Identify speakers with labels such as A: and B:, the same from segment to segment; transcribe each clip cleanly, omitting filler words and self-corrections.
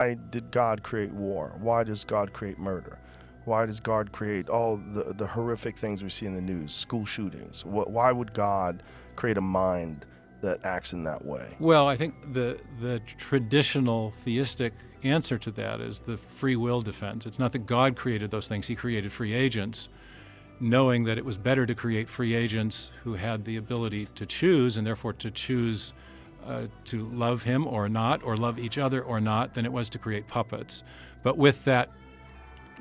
A: Why did God create war? Why does God create murder? Why does God create all the horrific things we see in the news, school shootings? Why would God create a mind that acts in that way?
B: Well, I think the traditional theistic answer to that is the free will defense. It's not that God created those things. He created free agents, knowing that it was better to create free agents who had the ability to choose, and therefore to choose to love him or not, or love each other or not, than it was to create puppets. But with that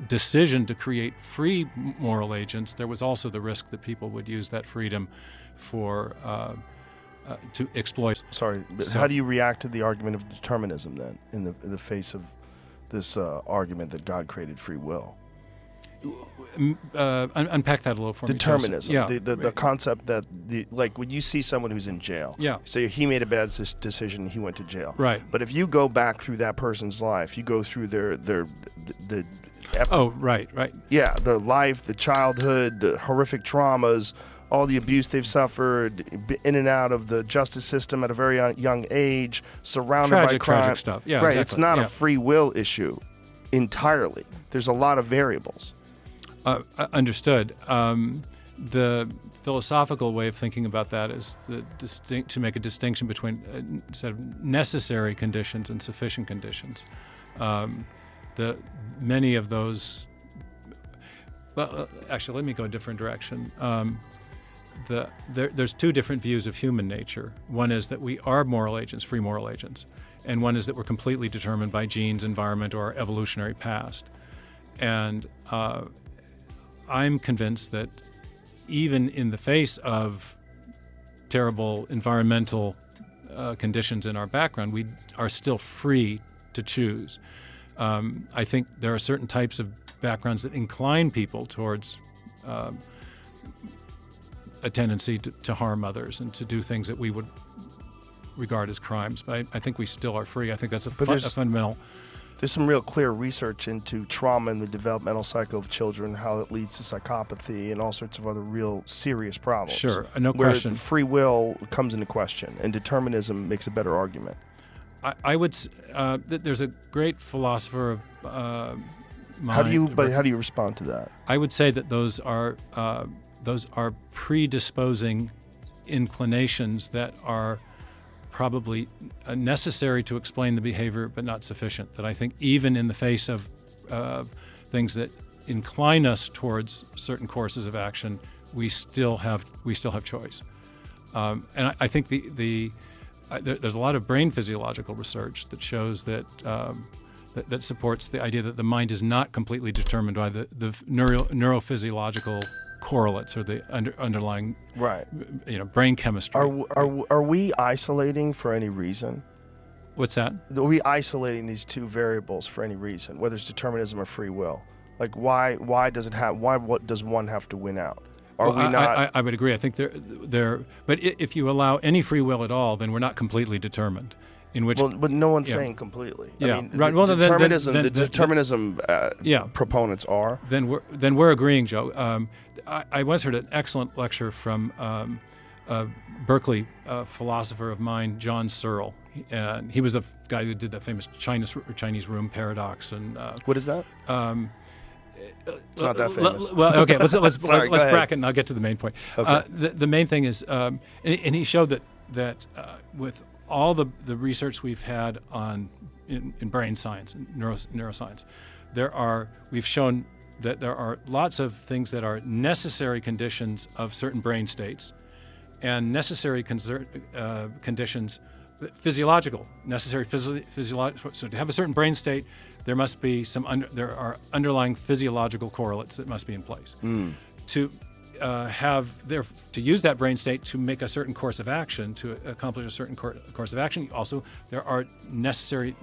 B: decision to create free moral agents, there was also the risk that people would use that freedom for to exploit.
A: Sorry, but how do you react to the argument of determinism then, in the face of this argument that God created free will?
B: Unpack that a little for me.
A: Determinism.
B: Yeah,
A: the concept that like when you see someone who's in jail, say he made a bad decision, he went to jail.
B: Right.
A: But if you go back through that person's life, you go through their
B: right.
A: Yeah, their life, the childhood, the horrific traumas, all the abuse they've suffered, in and out of the justice system at a very young age, surrounded by crime.
B: Tragic stuff. Yeah,
A: right.
B: Exactly.
A: It's not a free will issue entirely. There's a lot of variables.
B: Understood. The philosophical way of thinking about that is to make a distinction between sort of necessary conditions and sufficient conditions. Many of those. Well, actually, let me go a different direction. There's two different views of human nature. One is that we are moral agents, free moral agents, and one is that we're completely determined by genes, environment, or our evolutionary past. And I'm convinced that even in the face of terrible environmental conditions in our background, we are still free to choose. I think there are certain types of backgrounds that incline people towards a tendency to harm others and to do things that we would regard as crimes. But I think we still are free. I think that's a fundamental.
A: There's some real clear research into trauma in the developmental cycle of children, how it leads to psychopathy and all sorts of other real serious problems.
B: Sure, no
A: where
B: question.
A: Free will comes into question, and determinism makes a better argument.
B: I would. There's a great philosopher of mind.
A: How do you respond to that?
B: I would say that those are predisposing inclinations that are probably necessary to explain the behavior, but not sufficient. That I think even in the face of things that incline us towards certain courses of action, we still have choice. And I think there's a lot of brain physiological research that shows that that supports the idea that the mind is not completely determined by the neurophysiological correlates or the underlying brain chemistry.
A: Are we isolating for any reason?
B: What's that?
A: Are we isolating these two variables for any reason, whether it's determinism or free will? Like why does one have to win out?
B: I would agree. I think but if you allow any free will at all, then we're not completely determined.
A: But no one's saying completely.
B: Yeah,
A: I mean,
B: right. Well,
A: the determinism proponents are.
B: Then we're agreeing, Joe. I once heard an excellent lecture from Berkeley philosopher of mind, John Searle, and he was the guy who did that famous Chinese room paradox. And
A: what is that? It's not that famous.
B: Well, okay. Let's
A: Sorry,
B: bracket, and I'll get to the main point.
A: Okay.
B: The main thing is, and he showed that with all the research we've had in brain science and neuroscience, we've shown that there are lots of things that are necessary conditions of certain brain states, and necessary conditions, physiological, necessary physiological. So to have a certain brain state, there must be there are underlying physiological correlates that must be in place. To use that brain state to make a certain course of action, to accomplish a certain course of action, also there are necessary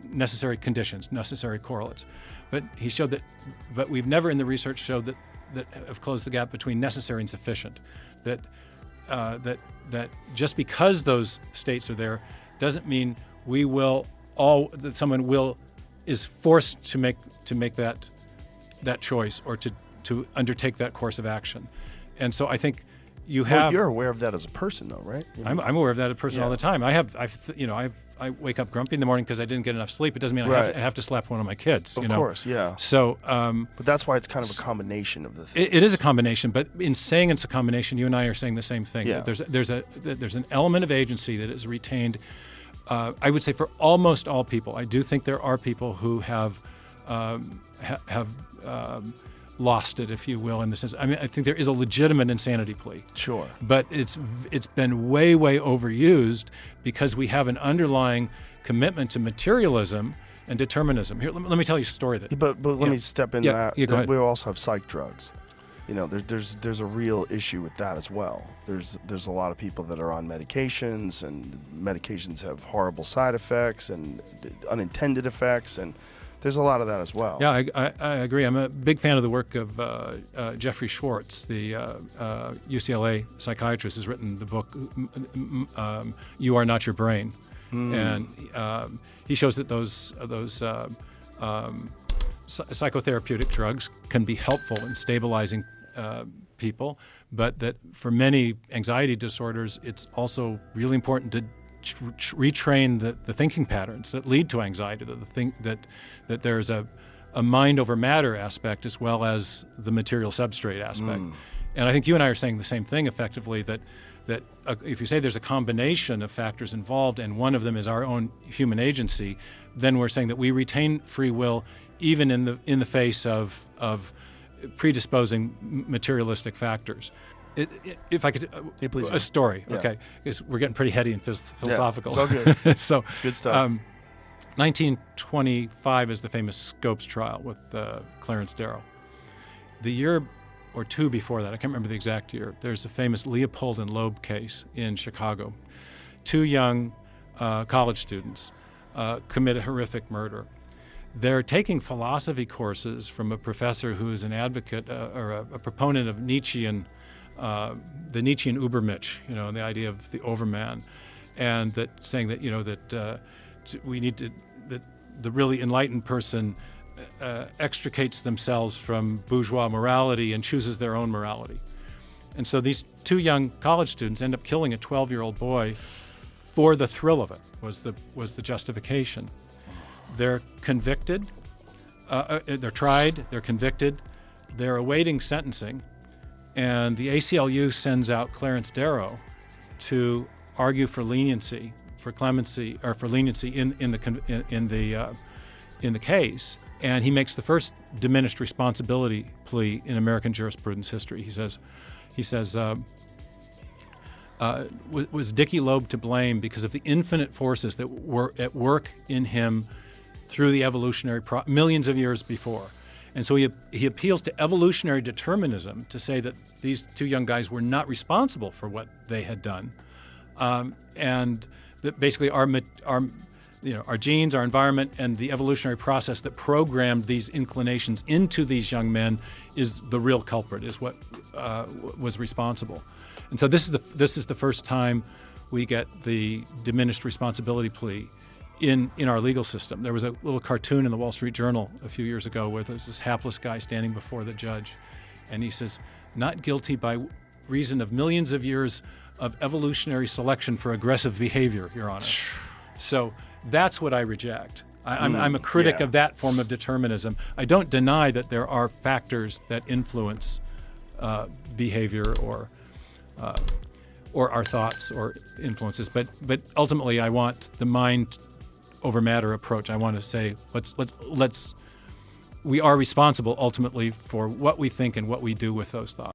B: necessary conditions, necessary correlates. But he showed but we've never in the research showed that have closed the gap between necessary and sufficient. That just because those states are there doesn't mean that someone is forced to make that choice or to undertake that course of action. And so I think you have.
A: Well, you're aware of that as a person, though, right?
B: I'm aware of that as a person all the time. I wake up grumpy in the morning because I didn't get enough sleep, it doesn't mean I have to slap one of my kids.
A: Of course, yeah.
B: So,
A: but that's why it's kind of a combination of the things.
B: It is a combination, but in saying it's a combination, you and I are saying the same thing.
A: Yeah.
B: There's an element of agency that is retained. I would say for almost all people. I do think there are people who have lost it, if you will, in the sense. I mean, I think there is a legitimate insanity plea.
A: Sure.
B: But it's been way overused because we have an underlying commitment to materialism and determinism. Here, let me tell you a story that.
A: But let me step in that.
B: Go ahead.
A: We also have psych drugs. You know, there's a real issue with that as well. There's a lot of people that are on medications, and medications have horrible side effects and unintended effects, and there's a lot of that as well.
B: Yeah, I agree. I'm a big fan of the work of Jeffrey Schwartz, the UCLA psychiatrist, has written the book "You Are Not Your Brain," and he shows that those psychotherapeutic drugs can be helpful in stabilizing people, but that for many anxiety disorders, it's also really important to retrain the thinking patterns that lead to anxiety, that there's a mind over matter aspect as well as the material substrate aspect. And I think you and I are saying the same thing effectively, that if you say there's a combination of factors involved and one of them is our own human agency, then we're saying that we retain free will even in the face of predisposing materialistic factors. If I could, a story, okay? Because we're getting pretty heady and philosophical.
A: Yeah, it's all good.
B: So,
A: it's good stuff.
B: 1925 is the famous Scopes trial with Clarence Darrow. The year or two before that, I can't remember the exact year, there's a famous Leopold and Loeb case in Chicago. Two young college students commit a horrific murder. They're taking philosophy courses from a professor who is an advocate or a proponent of Nietzschean, the Nietzschean Übermensch, the idea of the overman, and that saying that we need to, that the really enlightened person extricates themselves from bourgeois morality and chooses their own morality. And so these two young college students end up killing a 12-year-old boy for the thrill of it, was the justification. They're convicted, they're tried, they're convicted, they're awaiting sentencing, and the ACLU sends out Clarence Darrow to argue for leniency, for clemency, or for leniency in the case. And he makes the first diminished responsibility plea in American jurisprudence history. He says, was Dickie Loeb to blame because of the infinite forces that were at work in him through the evolutionary millions of years before? And so he appeals to evolutionary determinism to say that these two young guys were not responsible for what they had done, and that basically our genes, our environment, and the evolutionary process that programmed these inclinations into these young men is the real culprit, is what was responsible. And so this is the first time we get the diminished responsibility plea in our legal system. There was a little cartoon in the Wall Street Journal a few years ago where there's this hapless guy standing before the judge, and he says, "Not guilty by reason of millions of years of evolutionary selection for aggressive behavior, Your Honor." So that's what I reject. I'm a critic of that form of determinism. I don't deny that there are factors that influence behavior or our thoughts or influences, but ultimately I want the mind over matter approach. I want to say we are responsible ultimately for what we think and what we do with those thoughts.